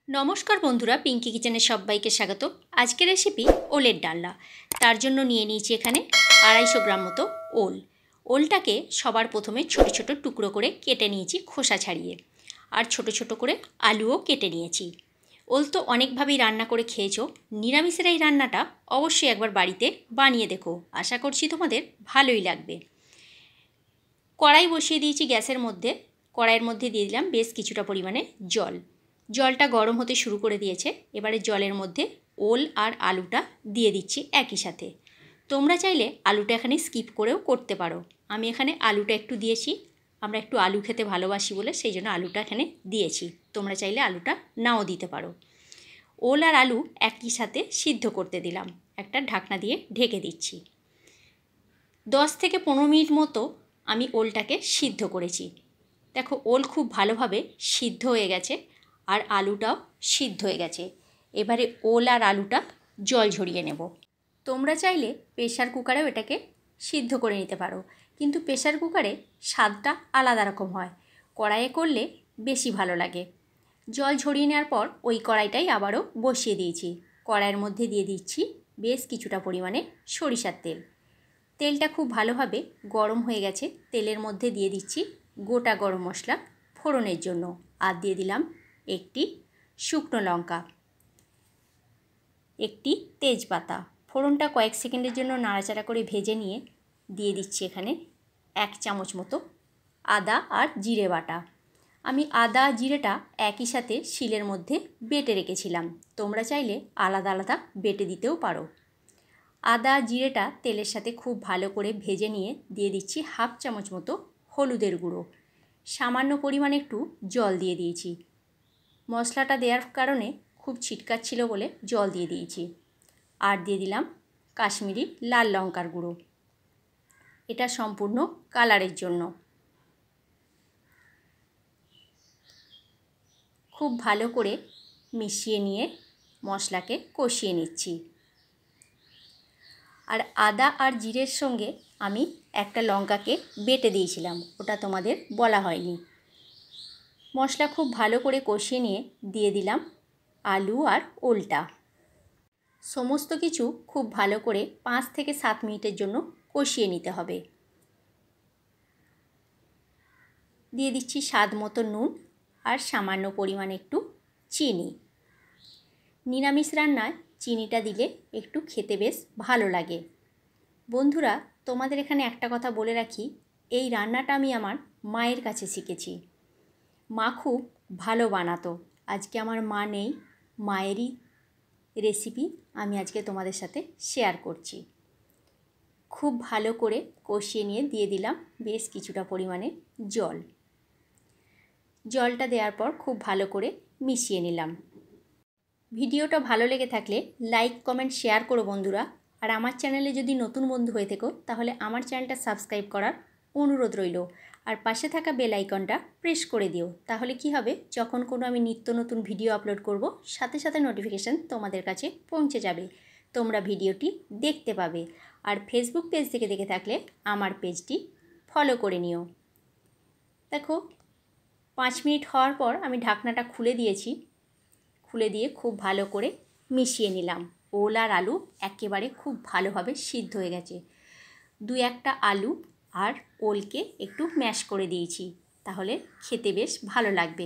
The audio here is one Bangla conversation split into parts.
নমস্কার বন্ধুরা, পিঙ্কি কিচেনে সবাইকে স্বাগত। আজকের রেসিপি ওলের ডালনা। তার জন্য নিয়ে নিয়েছি এখানে 250 গ্রাম মতো ওল। ওলটাকে সবার প্রথমে ছোট ছোট টুকরো করে কেটে নিয়েছি খোসা ছাড়িয়ে, আর ছোট ছোট করে আলুও কেটে নিয়েছি। ওল তো অনেকভাবেই রান্না করে খেয়েছো, নিরামিষের এই রান্নাটা অবশ্যই একবার বাড়িতে বানিয়ে দেখো, আশা করছি তোমাদের ভালোই লাগবে। কড়াই বসিয়ে দিয়েছি গ্যাসের মধ্যে। কড়াইয়ের মধ্যে দিয়ে দিলাম বেশ কিছুটা পরিমাণে জল। জলটা গরম হতে শুরু করে দিয়েছে। এবারে জলের মধ্যে ওল আর আলুটা দিয়ে দিচ্ছি একই সাথে। তোমরা চাইলে আলুটা এখানে স্কিপ করেও করতে পারো। আমি এখানে আলুটা একটু দিয়েছি, আমরা একটু আলু খেতে ভালোবাসি বলে সেই জন্য আলুটা এখানে দিয়েছি। তোমরা চাইলে আলুটা নাও দিতে পারো। ওল আর আলু একই সাথে সিদ্ধ করতে দিলাম। একটা ঢাকনা দিয়ে ঢেকে দিচ্ছি। 10 থেকে 15 মিনিট মতো আমি ওলটাকে সিদ্ধ করেছি। দেখো, ওল খুব ভালোভাবে সিদ্ধ হয়ে গেছে আর আলুটাও সিদ্ধ হয়ে গেছে। এবারে ওল আর আলুটা জল ঝরিয়ে নেব। তোমরা চাইলে প্রেশার কুকারেও এটাকে সিদ্ধ করে নিতে পারো, কিন্তু প্রেশার কুকারে স্বাদটা আলাদা রকম হয়, কড়াইয়ে করলে বেশি ভালো লাগে। জল ঝরিয়ে নেওয়ার পর ওই কড়াইটাই আবারও বসিয়ে দিয়েছি। কড়াইয়ের মধ্যে দিয়ে দিচ্ছি বেশ কিছুটা পরিমাণে সরিষার তেল। তেলটা খুব ভালোভাবে গরম হয়ে গেছে। তেলের মধ্যে দিয়ে দিচ্ছি গোটা গরম মশলা ফোড়নের জন্য, আর দিয়ে দিলাম একটি শুকনো লঙ্কা, একটি তেজপাতা। ফোড়নটা কয়েক সেকেন্ডের জন্য নাড়াচাড়া করে ভেজে নিয়ে দিয়ে দিচ্ছি এখানে 1 চামচ মতো আদা আর জিরে বাটা। আমি আদা জিরেটা একই সাথে শিলের মধ্যে বেটে রেখেছিলাম, তোমরা চাইলে আলাদা আলাদা বেটে দিতেও পারো। আদা জিরেটা তেলের সাথে খুব ভালো করে ভেজে নিয়ে দিয়ে দিচ্ছি 1/2 চামচ মতো হলুদের গুঁড়ো। সামান্য পরিমাণে একটু জল দিয়ে দিয়েছি। মশলাটা দেওয়ার কারণে খুব ছিটকাচ্ছিল বলে জল দিয়ে দিয়েছি। আর দিয়ে দিলাম কাশ্মীরি লাল লঙ্কার গুঁড়ো, এটা সম্পূর্ণ কালারের জন্য। খুব ভালো করে মিশিয়ে নিয়ে মশলাকে কষিয়ে নিচ্ছি। আর আদা আর জিরের সঙ্গে আমি একটা লঙ্কাকে বেটে দিয়েছিলাম, ওটা তোমাদের বলা হয়নি। মশলা খুব ভালো করে কষিয়ে নিয়ে দিয়ে দিলাম আলু আর ওলটা। সমস্ত কিছু খুব ভালো করে 5 থেকে 7 মিনিটের জন্য কষিয়ে নিতে হবে। দিয়ে দিচ্ছি স্বাদ মতো নুন আর সামান্য পরিমাণে একটু চিনি। নিরামিষ রান্নায় চিনিটা দিলে একটু খেতে বেশ ভালো লাগে। বন্ধুরা, তোমাদের এখানে একটা কথা বলে রাখি, এই রান্নাটা আমি আমার মায়ের কাছে শিখেছি। মা খুব ভালো বানাতো। আজকে আমার মা নেই, মায়েরই রেসিপি আমি আজকে তোমাদের সাথে শেয়ার করছি। খুব ভালো করে কষিয়ে নিয়ে দিয়ে দিলাম বেশ কিছুটা পরিমাণে জল। জলটা দেওয়ার পর খুব ভালো করে মিশিয়ে নিলাম। ভিডিওটা ভালো লেগে থাকলে লাইক কমেন্ট শেয়ার করো বন্ধুরা। আর আমার চ্যানেলে যদি নতুন বন্ধু হয়ে থেকো তাহলে আমার চ্যানেলটা সাবস্ক্রাইব করার অনুরোধ রইল। আর পাশে থাকা বেল আইকনটা প্রেস করে দিও, তাহলে কি হবে, যখন কোনো আমি নিত্য নতুন ভিডিও আপলোড করব সাথে সাথে নোটিফিকেশান তোমাদের কাছে পৌঁছে যাবে, তোমরা ভিডিওটি দেখতে পাবে। আর ফেসবুক পেজ থেকে দেখে থাকলে আমার পেজটি ফলো করে নিও। দেখো, 5 মিনিট হওয়ার পর আমি ঢাকনাটা খুলে দিয়েছি। খুলে দিয়ে খুব ভালো করে মিশিয়ে নিলাম। ওল আর আলু একেবারে খুব ভালোভাবে সিদ্ধ হয়ে গেছে। 2-1টা আলু আর ওলকে একটু ম্যাশ করে দিয়েছি, তাহলে খেতে বেশ ভালো লাগবে।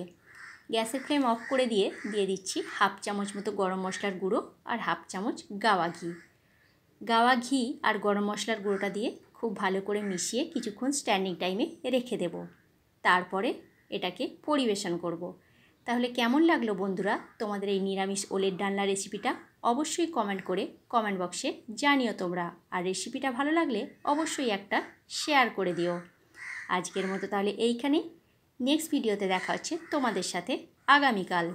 গ্যাসের ফ্লেম অফ করে দিয়ে দিচ্ছি 1/2 চামচ মতো গরম মশলার গুঁড়ো আর 1/2 চামচ গাওয়া ঘি। গাওয়া ঘি আর গরম মশলার গুঁড়োটা দিয়ে খুব ভালো করে মিশিয়ে কিছুক্ষণ স্ট্যান্ডিং টাইমে রেখে দেব। তারপরে এটাকে পরিবেশন করব। তাহলে কেমন লাগলো বন্ধুরা তোমাদের এই নিরামিষ ওলের ডালনা রেসিপিটা? অবশ্যই কমেন্ট করে কমেন্ট বক্সে জানিও তোমরা। আর রেসিপিটা ভালো লাগলে অবশ্যই একটা শেয়ার করে দিও। আজকের মতো তাহলে এইখানেই। নেক্সট ভিডিওতে দেখা হচ্ছে তোমাদের সাথে আগামীকাল।